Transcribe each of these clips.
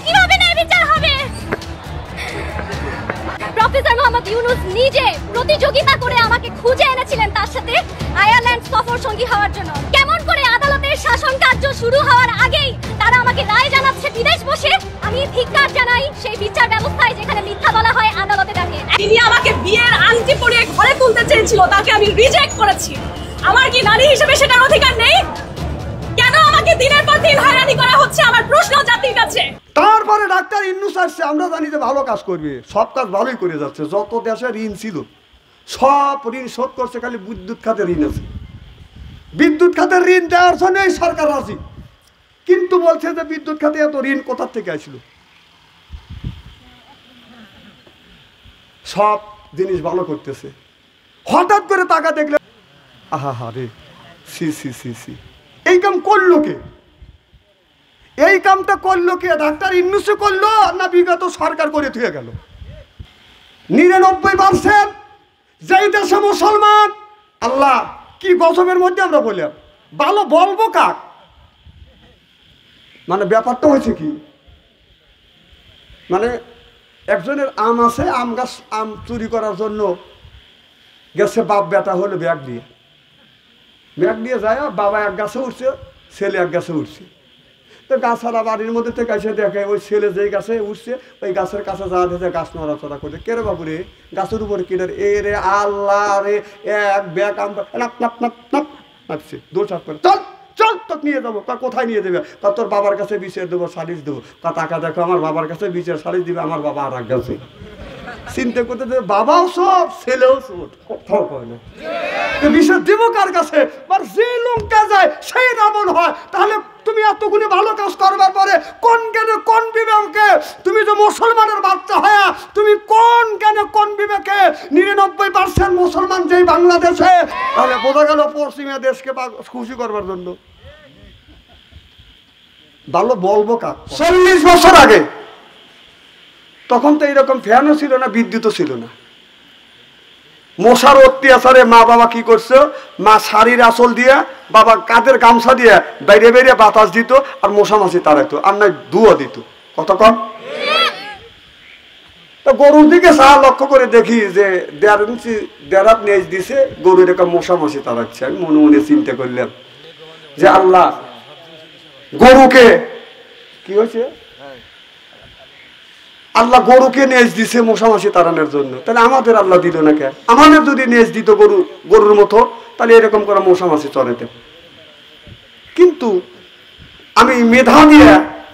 কিভাবে ন্যায় বিচার হবে? প্রফেসর মোহাম্মদ ইউনূস নিজে প্রতিযোগিতা করে আমাকে খুঁজে এনেছিলেন তার সাথে আয়ারল্যান্ড সফর সঙ্গী হওয়ার জন্য। কেমন করে আদালতের শাসন কার্য শুরু হওয়ার আগেই তারা আমাকে রায় জানাচ্ছে বিদেশ বসে। আমি ধিক্কার জানাই সেই বিচার ব্যবস্থায় যেখানে মিথ্যা বলা হয় আদালতে ডাকে। তিনি আমাকে বিয়ের আংটি পরিয়ে ঘরে তুলতে চেয়েছিল, তাকে আমি রিজেক্ট করেছি। আমার কি নারী হিসেবে সেটার অধিকার নেই? কেন আমাকে দিনের পর দিন হয়রানি করা হচ্ছে? আমার প্রশ্ন জাতির কাছে। তারপরে ডাক্তার ইউনূস আসছে, আমরা জানি যে ভালো কাজ করবে, সব কাজ ভালোই করে যাচ্ছে। যত দেশে ঋণ ছিল সব ঋণ শোধ করছে, খালি বিদ্যুৎ খাতে ঋণ আছে। বিদ্যুৎ খাতের ঋণ দেওয়ার জন্য এই সরকার রাজি, কিন্তু বলছে যে বিদ্যুৎ খাতে এত ঋণ কোথা থেকে আসছিল। সব জিনিস ভালো করতেছে, হঠাৎ করে টাকা দেখলে আহা রে, সি সি সি সি, এই কাম করলো কে? এই কামটা করলো কে? ডাক্তার ইউনূস করলো না বিগত সরকার করে থুয়ে গেল? 99% যেই দেশে মুসলমান, আল্লাহ কি গজবের মধ্যে আমরা বললাম, ভালো বলবো কাক? মানে ব্যাপারটা হয়েছে কি, মানে একজনের আম আছে, আম গাছ, আম চুরি করার জন্য গেছে বাপ বেটা হলো ব্যাগ দিয়ে যায়, বাবা এক গাছে উঠছে, ছেলে এক গাছে উঠছে। তো গাছারা বাড়ির মধ্যে থেকে এসে দেখে ওই ছেলে যেই গাছে উঠছে ওই গাছের কাছে যাওয়া দেখে গাছ নড়াচড়া করছে। কে রে বাবু রে, গাছের উপরে কি রে? এ রে আল্লাহ রে, এক ব্যাগ আম নাপছে, দৌড় করে, চল চল তোকে নিয়ে যাবো। কোথায় নিয়ে দেবে? তোর বাবার কাছে বিচার দেবো, সালিশ দেবো। টাকা দেখো, আমার বাবার কাছে বিচার সালিশ দিবে, আমার বাবা আর এক গাছে। চিন্তা করতে দেবে, বাবাও সব ছেলেও সব, কোথাও কয় না বিচার দেবো কার কাছে? যে লঙ্কা যায় সেই রাবণ হয়। তাহলে তুমি এতগুলি ভালো কাজ করবার পরে কোন জ্ঞানে কোন বিবেকে, তুমি যে মুসলমানের বাচ্চা হয়ে তুমি কোন জ্ঞানে কোন বিবেকে 99% মুসলমান যেই বাংলাদেশে, তাহলে বোঝা গেল পশ্চিমা দেশকে খুশি করবার জন্য ভালো বলবো কাক। 40 বছর আগে তখন তো এইরকম ফ্যানও ছিল না, বিদ্যুৎও ছিল না। মশার অত্যাচারে মা বাবা কি করছে, মা শাড়ির আঁচল দিয়ে, বাবা কাঁধের গামছা দিয়ে বাইরে বাইরে বাতাস দিত আর মশা মাছি তাড়াইতো, আর নাই ধুয়ো দিত। কত কম? তো গরুর দিকে চা লক্ষ্য করে দেখি যে 1.5 ইঞ্চি 1.5 হাত নেজ দিছে, গরু এরকম মশা মাছি তাড়াচ্ছে। আমি মনে মনে চিন্তা করলাম যে আল্লাহ, গরুকে কি হয়েছে, আল্লাহ গরুকে নেজ দিছে মশা মাছি তাড়ানোর জন্য, তাহলে আমাদের আল্লাহ দিল না কেন? আমাদের যদি নেজ দিত গরুর মতো, তাহলে এরকম করে মশা মাছি চড়াইতে। কিন্তু আমি মেধা দিয়ে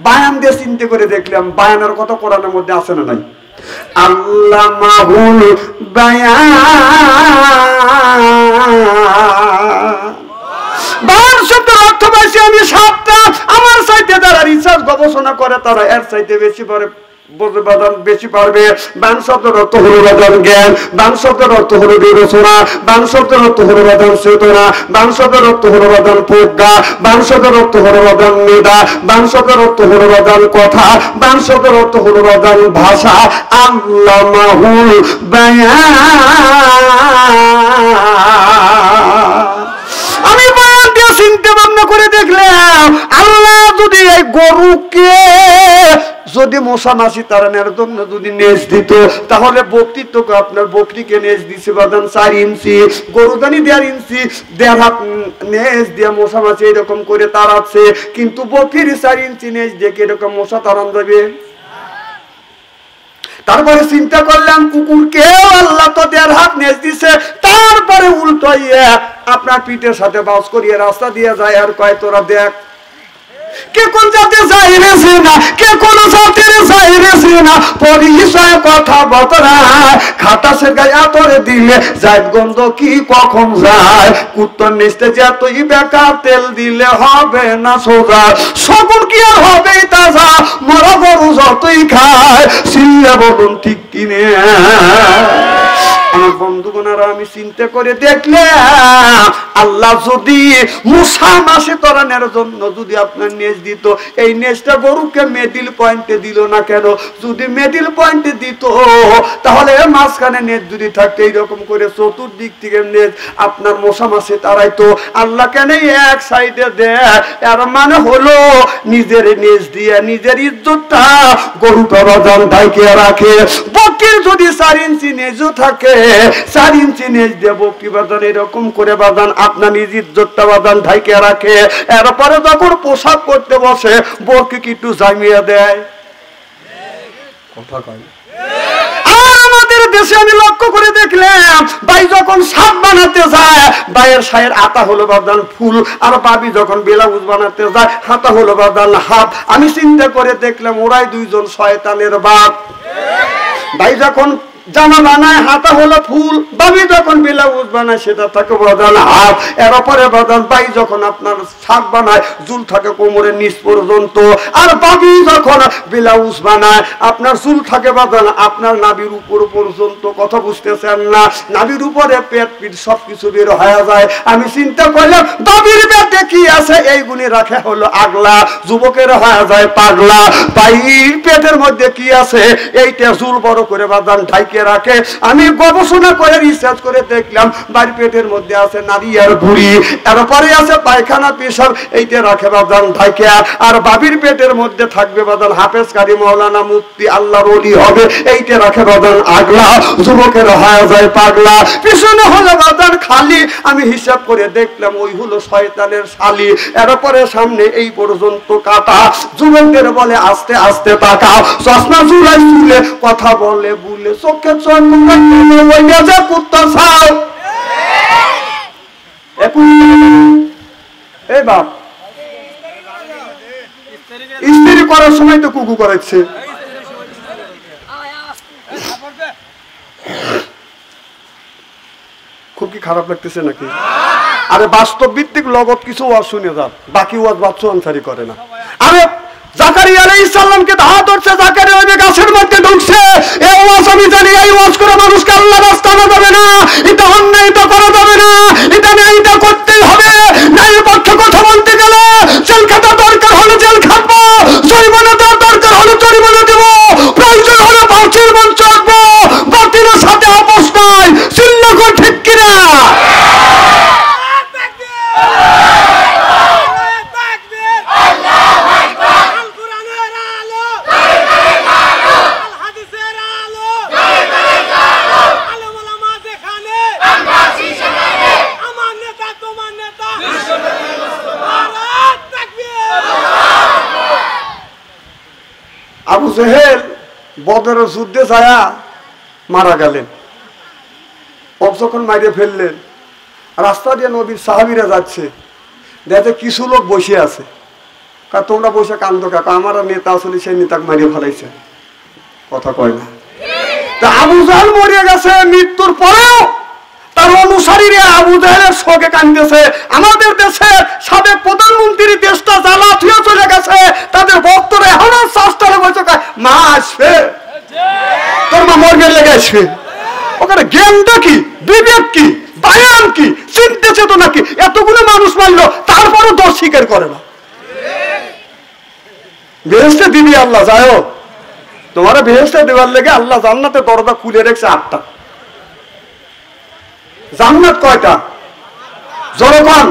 বায়ান দিয়ে চিন্তা করে দেখলাম, বায়ানের কথা কোরআনের মধ্যে আছে না নাই? আল্লাহ মাহুল বায়ান শব্দের অর্থ পাইছি আমি 7টা। আমার চাইতে যারা রিসার্চ গবেষণা করে তারা এর চাইতে বেশি পারবে। বান শব্দের অর্থ হলো বাদান জ্ঞান, বান শব্দের অর্থ হলো বিবেচনা, বান শব্দের অর্থ হলো বাদান চেতনা, বান শব্দের অর্থ হলো বাদান প্রজ্ঞা, বান শব্দের অর্থ হলো বাদান মেধা, বান শব্দের অর্থ হলো বাদান কথা, বান শব্দের অর্থ হলো বাদান ভাষা। আল্লামাহুল বায়ান। আমি বায়ান দিয়ে চিন্তা ভাবনা করে দেখলাম, আল্লাহ যদি এই গরুকে যদি মশা মাছি তাড়ানোর জন্য যদি নেজ দিত, তাহলে বকরির তো আপনার বকরিকে নেজ দিছে বাদান 4 ইঞ্চি, গরুদানি 1.5 ইঞ্চি, 1.5 হাত নেজ দিয়ে মশা মাছি এরকম করে তাড়াচ্ছে। কিন্তু বকরির 4 ইঞ্চি নেজ দিয়ে এরকম মশা তাড়ান দেবে? তারপরে চিন্তা করলাম, কুকুরকেও আল্লাহ তো 1.5 হাত নেজ দিছে, তারপরে উল্টাইয়া আপনার পিঠের সাথে বাস করিয়ে রাস্তা দিয়ে যায় আর কয় তোরা দেখ কে কোন জাতে যাইরেছে না, কে কোন জাতের যাইরেছে না, পরিচয় কথা বতরা খাটাসের গায়ে আতরে দিলে জাত গন্ধ কি কখন যায়, কুত্তর নিচতে যতই বেকার তেল দিলে হবে না সোজা, সগুন কি আর হবে তাজা, মরা গরু যতই খায় সিল্লে বলুন ঠিক কিনে। আমার বন্ধুগণেরা আমি চিন্তা করে দেখলাম আল্লাহ যদি মুসা মাসে তরানের জন্য যদি আপনার নেজ দিত, এই নেজটা গরুকে মিডল পয়েন্টে দিল না কেন? যদি মিডল পয়েন্টে দিত তাহলে মাঝখানে নেজ যদি থাকতো এইরকম করে চতুর্দিক থেকে নেজ আপনার মশা মাসে তারাইতো। আল্লাহ কেন এক সাইডে দেয়? এর মানে হলো নিজের নেজ দিয়ে নিজের ইজ্জতটা গরুটা বাজান ঢাইকে রাখে। বকির যদি 4 ইঞ্চি নেজও থাকে, 4 ইঞ্চি নেজ দিয়ে বকি বাজান এরকম করে বাজান আপনার নিজ ইজ্জতটা বাজান ঢাইকে রাখে। এরপরে যখন পোশাক করতে বসে বকি কি একটু জামিয়ে দেয়? কথা কয় না। আমাদের দেশে আমি লক্ষ্য করে দেখলাম ভাই যখন শাক বানাতে যায় ভাইয়ের শায়ের আতা হলো বাদান ফুল, আর বাবি যখন ব্লাউজ বানাতে যায় হাতা হলো বাদান হাফ। আমি চিন্তা করে দেখলাম ওরাই দুইজন শয়তানের বাপ। ভাই যখন জামা বানায় হাতা হলো ফুল, বাবি যখন ব্লাউজ বানায় সেটা থাকে বাদান হাফ। এরপরে বাদান ভাই যখন আপনার শাক বানায় চুল থাকে কোমরের নিচ পর্যন্ত, আর বাবি যখন ব্লাউজ বানায় আপনার চুল থাকে বাদান আপনার নাভির উপর পর্যন্ত। কথা বুঝতেছেন না? নাভির উপরে পেট পিঠ সবকিছু বের হয়ে যায়। আমি চিন্তা করলাম বাবির পেটে কি আছে এইগুলি রাখে হলো আগলা, যুবকের হয়ে যায় পাগলা। ভাই পেটের মধ্যে কি আছে এইটা চুল বড় করে বাদান ঢাইকে রাখে। আমি গবেষণা করে রিসার্চ করে দেখলাম বাড়ি পেটের মধ্যে আছে নারী আর বুড়ি, এরপরে আছে পায়খানা পেশাব, এইটা রাখে বাদান ঢাইকে। আর বাবির পেটের মধ্যে থাকবে বাদান হাফেজ কারি মাওলানা মুফতি আল্লাহর ওলি হবে, এইটা রাখে বাদান আগলা, যুবকের হয়ে যায় পাগলা। পিছনে হলো বাদান খালি। আমি হিসাব করে দেখলাম ওই হলো শয়তানের শালি। এরপরে সামনে এই পর্যন্ত কাটা। যুবকদের বলে আস্তে আস্তে তাকাও, চশমা চুলাই চুলে কথা বলে বুলে চোখে চোখ ওই মেজে কুত্তা ছাও। এই বাপ স্ত্রী করার সময় তো কুকু করেছে। খুব কি খারাপ লাগতেছে নাকি? আরে বাস্তব ভিত্তিক লগত কিছু ওয়াজ শুনে যান, বাকি ওয়াজ বাচ্চু আনসারি করে না। আরে জাকারিয়া আলাইহিস সালামকে দাওয়াত করছে, জাকারিয়া ওই গাছের মধ্যে ঢুকছে। এই ওয়াজ আমি জানি, এই ওয়াজ করে মানুষকে আল্লাহ রাস্তা যাবে না, এটা অন্যায়, এটা করা যাবে না, এটা না, এটা করতেই হবে। ন্যায়ের পক্ষে কথা বলতে গেলে জেল খাটা দরকার হলে জেল খাটবো, জরিমানা দেওয়ার দরকার হলে জরিমানা দেবো, প্রয়োজন হলে ফাঁসির মঞ্চ আঁকবো। বাতিলের সাথে আপোষ নাই। চিল্লা করে ঠিক কিনা? আবু জেহেল বদরের যুদ্ধে যায়া মারা গেলেন। যখন মাইরে ফেললেন, রাস্তা দিয়ে নবীর সাহাবীরা যাচ্ছে, দেখে কিছু লোক বসে আছে। তোমরা বসে কান্দো কাকা, আমার নেতা আসলে সেই নেতাকে মারিয়ে ফেলাইছে। কথা কয় না? তা আবু জাহেল মরে গেছে, মৃত্যুর পরেও তার অনুসারীরা আবু জাহেলের শোকে কান্দেছে। আমাদের দেশের সাবেক প্রধানমন্ত্রী দেশটা জ্বালা থুয়ে চলে গেছে, তাদের ভক্তরা এখনো চাষটারে বসে মা আসবে, তোর মা মর্গের লেগে আসবে। ওখানে জ্ঞানটা কি, বিবেক কি, বায়ান কি, চিন্তা চেতনা কি? এতগুলো মানুষ মারলো, তারপরও দোষ স্বীকার করে না। বেহেশতে দিবি আল্লাহ, যাই হোক তোমার বেহেশতে দেওয়ার লেগে আল্লাহ জান্নাতে দরজা খুলে রেখেছে 8টা। জান্নাত কয়টা? জনগণ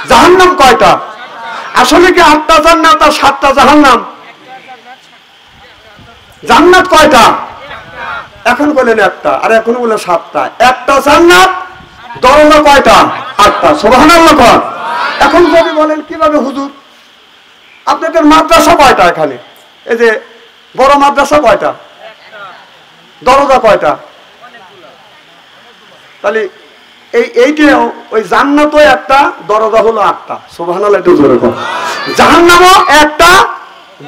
জাহান্নাম কয়টা? আসলে কি 8টা জান্নাত আর 7টা জাহান্নাম? জান্নাত কয়টা? এখন বলেন একটা, আর এখন বলে 7টা। একটা জান্নাত, দরজা কয়টা? 8টা। সুবহানাল্লাহ কর। এখন যদি বলেন কিভাবে হুজুর আপনাদের মাদ্রাসা কয়টা? এখানে এই যে বড় মাদ্রাসা কয়টা? দরজা কয়টা? তাহলে এইটাও ওই জান্নাতও একটা, দরজা হলো 8টা। সুবহানাল্লাহ, একটু জোরে কর। জাহান্নামও একটা,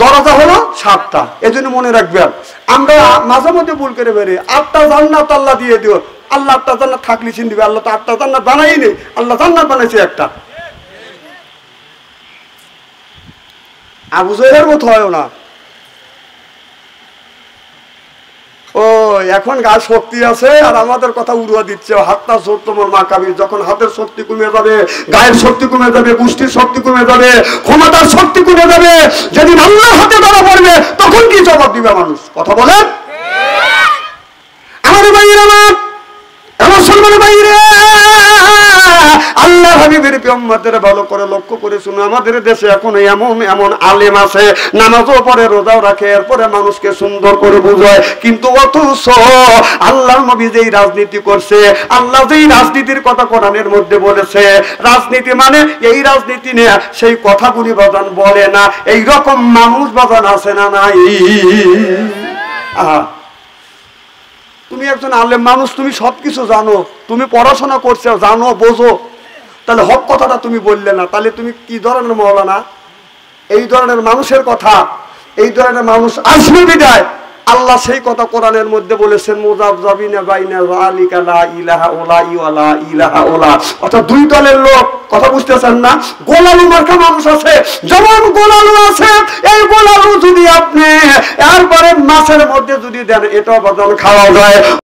দরজা হলো 7টা। এজন্য মনে রাখবেন, আমরা মাঝে মধ্যে ভুল করে বেরিয়ে 8টা জান্নাত আল্লাহ দিয়ে দিও। আল্লাহ 8টা জান্নাত থাকলে চিন দিবে, আল্লাহ তো 8টা জান্নাত বানাই নেই, আল্লাহ জান্নাত বানাইছে একটা। আবু জাহেলের মতো হয় না। ও এখন গায়ে শক্তি আছে আর আমাদের কথা উড়ুয়া দিচ্ছে, হাতটা জোর তোমার মা কাবির। যখন হাতের শক্তি কমে যাবে, গায়ের শক্তি কমে যাবে, গোষ্ঠীর শক্তি কমে যাবে, ক্ষমতার শক্তি কমে যাবে, যেদিন আল্লাহর হাতে ধরা পড়বে তখন কি জবাব দিবে মানুষ? কথা বলেন আমাদের ভাইয়েরা, আমার মুসলমান ভাইরে, আল্লাহ হাবিবের উম্মতের ভালো করে লক্ষ্য করে শুনো। আমাদের দেশে এখন এমন এমন আলেম আছে, নামাজও পড়ে, রোজাও রাখে, এরপরে মানুষকে সুন্দর করে বুঝায়, কিন্তু অথচ আল্লাহর নবী যেই রাজনীতি করছে, আল্লাহ যেই রাজনীতির কথা কোরআনের মধ্যে বলেছে, রাজনীতি মানে এই রাজনীতি নিয়ে সেই কথাগুলি বাজান বলে না। এই রকম মানুষ বাজান আছে না নাই? তুমি একজন আলেম মানুষ, তুমি সবকিছু জানো, তুমি পড়াশোনা করছো, জানো, বোঝো, তাহলে হক কথাটা তুমি বললে না, তাহলে তুমি কি ধরনের মওলানা? এই ধরনের মানুষের কথা, এই ধরনের মানুষ আসবে বিদায় আল্লাহ সেই কথা কোরআনের মধ্যে বলেছেন, মুযাবযাবিনা বাইনা যালিকা লা ইলাহা ওয়ালা ওয়ালা ইলাহা ওয়ালা। অর্থাৎ দুই দলের লোক, কথা বুঝতেছেন না? গোলালু মার্কা মানুষ আছে, যেমন গোলালু আছে, এই গোলালু যদি আপনি এরপরে মাছের মধ্যে যদি দেন, এটাও বাজান খাওয়া যায়।